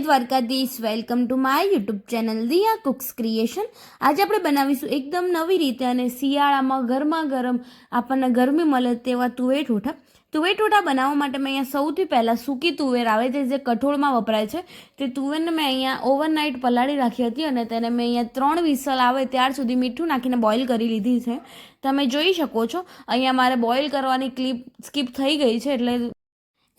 Dwarkadhish, welcome to my YouTube channel Diya Cooks Creation. આજે આપણે બનાવીશું એકદમ નવી રીતે અને શિયાળામાં ગરમા ગરમ આપણને ગરમી મળે તેવા તુવેર ઠોઠા। તુવેર ઠોઠા બનાવવા માટે મેં અહીંયા સૌથી પહેલાં સૂકી તુવેર આવે છે જે કઠોળમાં વપરાય છે તે તુવેરને મેં અહીંયા ઓવરનાઇટ પલાળી રાખી હતી અને તેને મેં અહીંયા 3 વિસલ આવે ત્યાર સુધી મીઠું નાખીને બોઇલ કરી લીધી છે। તમે જોઈ શકો છો અહીંયા મારે બોઇલ કરવાની ક્લિપ સ્કીપ થઈ ગઈ છે એટલે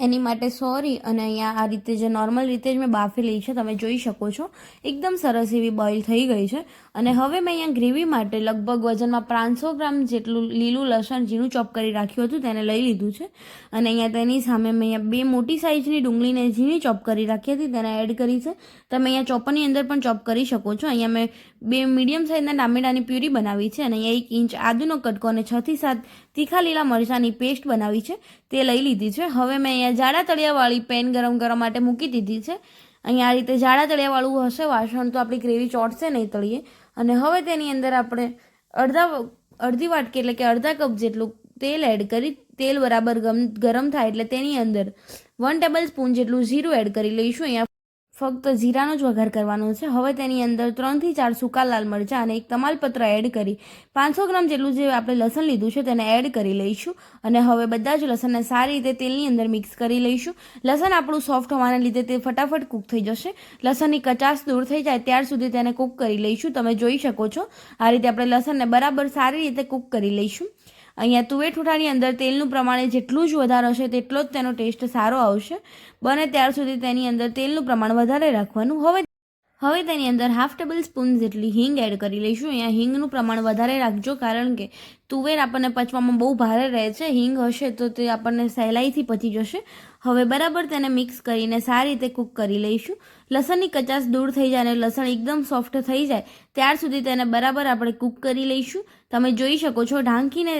એની માટે સોરી। અને અહીંયા આ રીતે જે નોર્મલ રીતે જ મેં બાફેલી છે તમે જોઈ શકો છો એકદમ સરસ એવી બોઇલ થઈ ગઈ છે। અને હવે મેં અહીંયા ગ્રેવી માટે લગભગ વજનમાં 500 ગ્રામ જેટલું લીલું લસણ ઝીણું ચોપ કરી રાખ્યું હતું તેને લઈ લીધું છે। અને અહીંયા તેની સામે મેં અહીંયા 2 મોટી સાઇઝની ડુંગળીને ઝીણી ચોપ કરી રાખી હતી તેને એડ કરી છે। તમે અહીંયા ચોપરની અંદર પણ ચોપ કરી શકો છો। અહીંયા મેં 2 મીડિયમ સાઇઝના ટામેટાની પ્યુરી બનાવી છે અને અહીંયા 1 ઇંચ આદુનો કટકો અને 6 થી 7 તીખા લીલા મરચાંની પેસ્ટ બનાવી છે તે લઈ લીધી છે। હવે મેં અહીંયા જાડા તળિયાવાળી પેન ગરમ કરવા માટે મૂકી દીધી છે। અહીંયા આ રીતે જાડા તળિયાવાળું હશે વાસણ તો આપણી ગ્રેવી ચોટશે નહીં તળીએ। અને હવે તેની અંદર આપણે અડધી વાટકી એટલે કે અડધા કપ જેટલું તેલ એડ કરી તેલ બરાબર ગરમ થાય એટલે તેની અંદર 1 ટેબલ સ્પૂન જેટલું જીરું એડ કરી લઈશું। અહીંયા ફક્ત જીરાનો જ વઘાર કરવાનો છે। હવે તેની અંદર 3 થી 4 સૂકા લાલ મરચાં અને 1 તમાલપત્ર એડ કરી 500 ગ્રામ જેટલું જે આપણે લસણ લીધું છે તેને એડ કરી લઈશું। અને હવે બધા જ લસણને સારી રીતે તેલની અંદર મિક્સ કરી લઈશું। લસણ આપણું સોફ્ટ હોવાના લીધે તે ફટાફટ કૂક થઈ જશે। લસણની કચાશ દૂર થઈ જાય ત્યાર સુધી તેને કૂક કરી લઈશું। તમે જોઈ શકો છો આ રીતે આપણે લસણને બરાબર સારી રીતે કૂક કરી લઈશું। અહીંયા તુવેર ઠોઠાની અંદર તેલનું પ્રમાણ જેટલું જ વધારે હશે તેટલો જ તેનો ટેસ્ટ સારો આવશે। બને ત્યાર સુધી તેની અંદર તેલનું પ્રમાણ વધારે રાખવાનું। હવે તેની અંદર 1/2 ટેબલ સ્પૂન જેટલી હિંગ એડ કરી લઈશું। અહીંયા હિંગનું પ્રમાણ વધારે રાખજો કારણ કે તુવેર આપણને પચવામાં બહુ ભારે રહે છે। હિંગ હશે તો તે આપણને સહેલાઈથી પચી જશે। હવે બરાબર તેને મિક્સ કરીને સારી રીતે કૂક કરી લઈશું। લસણની કચાશ દૂર થઈ જાય અને લસણ એકદમ સોફ્ટ થઈ જાય ત્યાર સુધી તેને બરાબર આપણે કૂક કરી લઈશું। તમે જોઈ શકો છો ઢાંકીને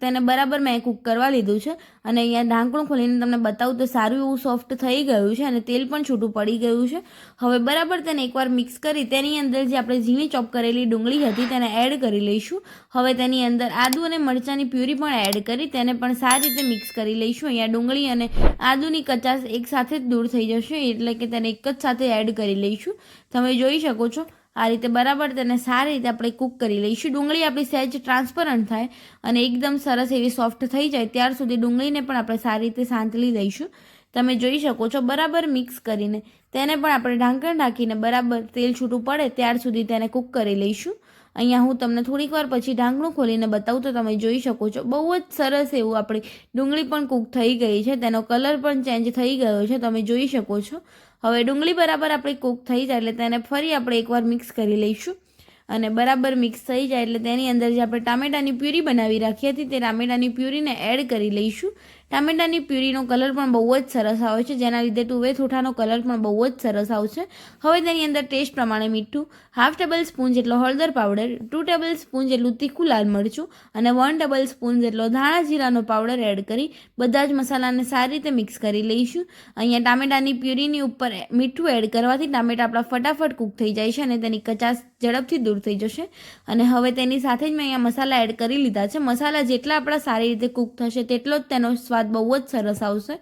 તેને બરાબર મેં કૂક કરવા લીધું છે। અને અહીંયા ઢાંકણું ખોલીને તમને બતાવું તો સારું એવું સોફ્ટ થઈ ગયું છે અને તેલ પણ છૂટું પડી ગયું છે। હવે બરાબર તેને એકવાર મિક્સ કરી તેની અંદર જે આપણે ઝીણી ચોપ કરેલી ડુંગળી હતી તેને એડ કરી લઈશું। હવે તેની અંદર આદુ અને મરચાંની પ્યુરી પણ એડ કરી તેને પણ સારી રીતે મિક્સ કરી લઈશું। અહીંયા ડુંગળી અને આદુની કચાશ એક સાથે જ દૂર થઈ જશે એટલે કે તેને એક જ સાથે એડ કરી લઈશું। તમે જોઈ શકો છો આ રીતે બરાબર તેને સારી રીતે આપણે કૂક કરી લઈશું। ડુંગળી આપણી સહેજ ટ્રાન્સપરન્ટ થાય અને એકદમ સરસ એવી સોફ્ટ થઈ જાય ત્યાર સુધી ડુંગળીને પણ આપણે સારી રીતે સાંતળી દઈશું। તમે જોઈ શકો છો બરાબર મિક્સ કરીને તેને પણ આપણે ઢાંકણ ઢાંકીને બરાબર તેલ છૂટું પડે ત્યાર સુધી તેને કૂક કરી લઈશું। અહીંયા હું તમને થોડીક વાર પછી ઢાંકણું ખોલીને બતાવું તો તમે જોઈ શકો છો બહુ જ સરસ એવું આપણી ડુંગળી પણ કૂક થઈ ગઈ છે, તેનો કલર પણ ચેન્જ થઈ ગયો છે તમે જોઈ શકો છો। હવે ડુંગળી બરાબર આપણી કૂક થઈ જાય એટલે તેને ફરી આપણે એકવાર મિક્સ કરી લઈશું। અને બરાબર મિક્સ થઈ જાય એટલે તેની અંદર જે આપણે ટામેટાની પ્યુરી બનાવી રાખી હતી તે ટામેટાની પ્યુરીને એડ કરી લઈશું। ટામેટાની પ્યુરીનો કલર પણ બહુ જ સરસ આવે છે જેના લીધે તુવેર ઠોઠાનો કલર પણ બહુ જ સરસ આવશે। હવે તેની અંદર ટેસ્ટ પ્રમાણે મીઠું, 1/2 ટેબલ સ્પૂન જેટલો હળદર પાવડર, 2 ટેબલ સ્પૂન જેટલું તીખું લાલ મરચું અને 1 ટેબલ સ્પૂન જેટલો ધાણા જીરાનો પાવડર એડ કરી બધા જ મસાલાને સારી રીતે મિક્સ કરી લઈશું। અહીંયા ટામેટાની પ્યુરીની ઉપર મીઠું એડ કરવાથી ટામેટા આપણા ફટાફટ કૂક થઈ જાય છે અને તેની કચાશ ઝડપથી દૂર થઈ જશે। અને હવે તેની સાથે જ મેં અહીંયા મસાલા એડ કરી લીધા છે। મસાલા જેટલા આપણા સારી રીતે કૂક થશે તેટલો જ તેનો સ્વાદ બહુ જ સરસ આવશે।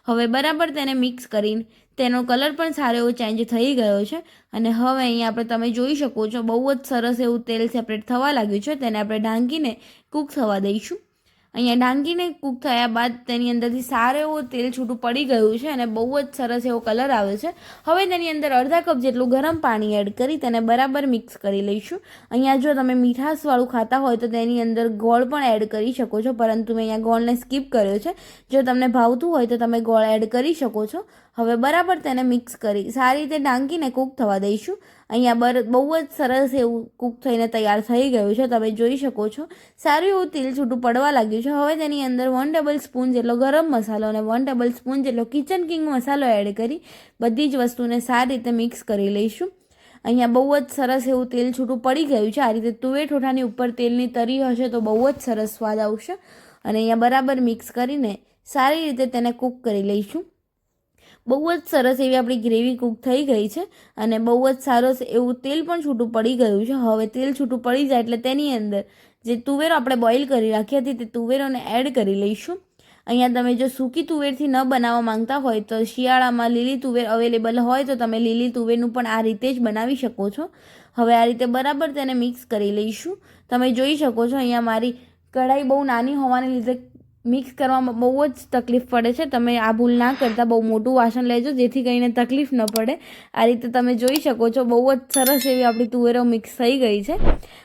હવે બરાબર તેને મિક્સ કરીને તેનો કલર પણ સારો એવો ચેન્જ થઈ ગયો છે અને હવે અહીંયા આપણે તમે જોઈ શકો છો બહુ જ સરસ એવું તેલ સેપરેટ થવા લાગ્યું છે તેને આપણે ઢાંકીને કૂક થવા દઈશું। અહીંયા ઢાંકીને કૂક થયા બાદ તેની અંદરથી સારું એવું તેલ છૂટું પડી ગયું છે અને બહુ જ સરસ એવો કલર આવે છે। હવે તેની અંદર અડધા કપ જેટલું ગરમ પાણી એડ કરી તેને બરાબર મિક્સ કરી લઈશું। અહીંયા જો તમે મીઠાશવાળું ખાતા હોય તો તેની અંદર ગોળ પણ એડ કરી શકો છો પરંતુ મેં અહીંયા ગોળને સ્કીપ કર્યો છે। જો તમને ભાવતું હોય તો તમે ગોળ એડ કરી શકો છો। હવે બરાબર તેને મિક્સ કરી સારી રીતે ઢાંકીને કૂક થવા દઈશું। અહીંયા બહુ જ સરસ એવું કૂક થઈને તૈયાર થઈ ગયું છે તમે જોઈ શકો છો સારું એવું તેલ છૂટું પડવા લાગ્યું છે। હવે તેની અંદર 1 ટેબલ સ્પૂન જેટલો ગરમ મસાલો અને 1 ટેબલ સ્પૂન જેટલો કિચન કિંગ મસાલો એડ કરી બધી જ વસ્તુને સારી રીતે મિક્સ કરી લઈશું। અહીંયા બહુ જ સરસ એવું તેલ છૂટું પડી ગયું છે। આ રીતે તુવેર ઠોઠાની ઉપર તેલની તરી હશે તો બહુ જ સરસ સ્વાદ આવશે। અને અહીંયા બરાબર મિક્સ કરીને સારી રીતે તેને કૂક કરી લઈશું। બહુ જ સરસ એવી આપણી ગ્રેવી કૂક થઈ ગઈ છે અને બહુ જ સરસ એવું તેલ પણ છૂટું પડી ગયું છે। હવે તેલ છૂટું પડી જાય એટલે તેની અંદર જે તુવેરો આપણે બોઇલ કરી રાખી હતી તે તુવેરોને એડ કરી લઈશું। અહીંયા તમે જો સૂકી તુવેરથી ન બનાવવા માંગતા હોય તો શિયાળામાં લીલી તુવેર અવેલેબલ હોય તો તમે લીલી તુવેરનું પણ આ રીતે જ બનાવી શકો છો. હવે આ રીતે બરાબર તેને મિક્સ કરી લઈશું. તમે જોઈ શકો છો અહીંયા મારી કઢાઈ બહુ નાની હોવાને લીધે મિક્સ કરવામાં બહુ જ તકલીફ પડે છે. તમે આ ભૂલ ના કરતા બહુ મોટું વાસણ લેજો જેથી કરીને તકલીફ ન પડે. આ રીતે તમે જોઈ શકો છો બહુ જ સરસ એવી આપણી તુવેરો મિક્સ થઈ ગઈ છે.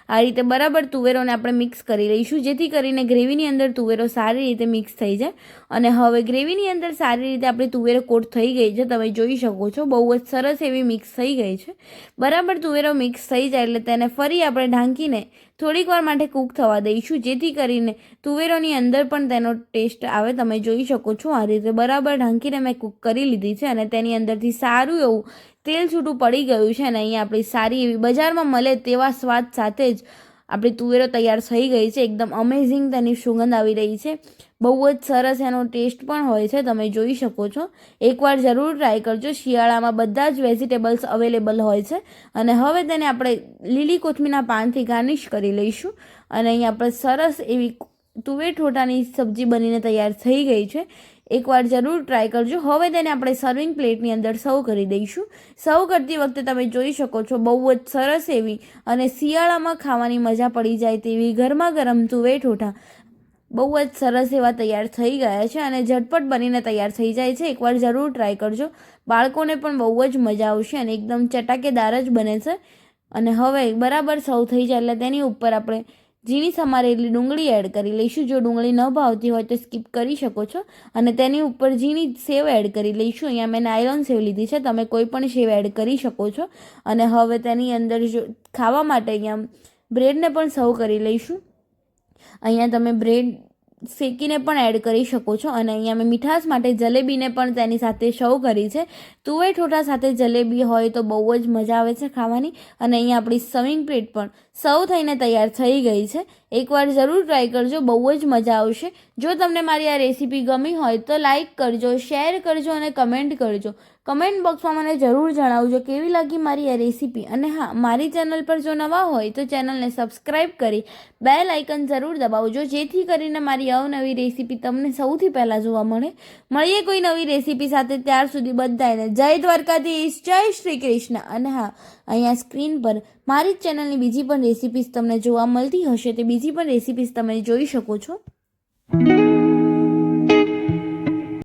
આ રીતે બરાબર તુવેરોને આપણે મિક્સ કરી લઈશું જેથી કરીને ગ્રેવીની અંદર તુવેરો સારી રીતે મિક્સ થઈ જાય. અને હવે ગ્રેવીની અંદર સારી રીતે આપણી તુવેરો કોટ થઈ ગઈ છે. તમે જોઈ શકો છો બહુ જ સરસ એવી મિક્સ થઈ ગઈ છે. બરાબર તુવેરો મિક્સ થઈ જાય એટલે તેને ફરી આપણે ઢાંકીને થોડીક વાર માટે કૂક થવા દઈશું જેથી કરીને તુવેરોની અંદર પણ તેનો ટેસ્ટ આવે. તમે જોઈ શકો છો આ રીતે બરાબર ઢાંકીને મેં કૂક કરી લીધી છે અને તેની અંદરથી સારું એવું તેલ છૂટું પડી ગયું છે. અને અહીંયા આપણી સારી એવી બજારમાં મળે તેવા સ્વાદ સાથે જ આપણી તુવેરો તૈયાર થઈ ગઈ છે. એકદમ અમેઝિંગ તેની સુગંધ આવી રહી છે. બહુ જ સરસ એનો ટેસ્ટ પણ હોય છે. તમે જોઈ શકો છો. એકવાર જરૂર ટ્રાય કરજો. શિયાળામાં બધા જ વેજીટેબલ્સ અવેલેબલ હોય છે. અને હવે તેને આપણે લીલી કોથમીરના પાનથી ગાર્નિશ કરી લઈશું. અને અહીંયા આપણે સરસ એવી તુવેર ઠોઠાની સબ્જી બનીને તૈયાર થઈ ગઈ છે. એકવાર જરૂર ટ્રાય કરજો. હવે તેને આપણે સર્વિંગ પ્લેટની અંદર સર્વ કરી દઈશું. સર્વ કરતી વખતે તમે જોઈ શકો છો બહુ જ સરસ એવી અને શિયાળામાં ખાવાની મજા પડી જાય તેવી ગરમા ગરમ તુવેર ઠોઠા બહુ જ સરસ એવા તૈયાર થઈ ગયા છે અને ઝટપટ બનીને તૈયાર થઈ જાય છે. એકવાર જરૂર ટ્રાય કરજો. બાળકોને પણ બહુ જ મજા આવશે અને એકદમ ચટાકેદાર જ બને છે. અને હવે બરાબર સર્વ થઈ જાય એટલે તેની ઉપર આપણે ઝીણી સમારેલી ડુંગળી એડ કરી લઈશું. જો ડુંગળી ન ભાવતી હોય તો સ્કીપ કરી શકો છો. અને તેની ઉપર ઝીણી સેવ એડ કરી લઈશું. અહીંયા મેં નાયલોન સેવ લીધી છે. તમે કોઈ પણ સેવ એડ કરી શકો છો. અને હવે તેની અંદર જો ખાવા માટે અહીંયા બ્રેડને પણ સર્વ કરી લઈશું. અહીંયા તમે બ્રેડ શેકીને પણ એડ કરી શકો છો. અને અહીંયા મેં મીઠાશ માટે જલેબીને પણ તેની સાથે સર્વ કરી છે. તુવેર ઠોઠા સાથે જલેબી હોય તો બહુ જ મજા આવે છે ખાવાની. અને અહીંયા આપણી સર્વિંગ પ્લેટ પણ સર્વ થઈને તૈયાર થઈ ગઈ છે. એકવાર જરૂર ટ્રાય કરજો. બહુ જ મજા આવશે. જો તમને મારી આ રેસીપી ગમી હોય તો લાઇક કરજો, શેર કરજો અને કમેન્ટ કરજો. કમેન્ટ બોક્સમાં મને જરૂર જણાવજો કેવી લાગી મારી આ રેસીપી. અને હા, મારી ચેનલ પર જો નવા હોય તો ચેનલને સબસ્ક્રાઈબ કરી બેલ આઇકન જરૂર દબાવજો જેથી કરીને મારી અવનવી રેસીપી તમને સૌથી પહેલાં જોવા મળે. મળીએ કોઈ નવી રેસીપી સાથે. ત્યાર સુધી બધાને જય દ્વારકાધીશ, જય શ્રી કૃષ્ણ. અને હા, અહીંયા સ્ક્રીન પર મારી ચેનલની બીજી પણ રેસીપીસ તમને જોવા મળતી હશે તે બીજી પણ રેસીપીસ તમે જોઈ શકો છો.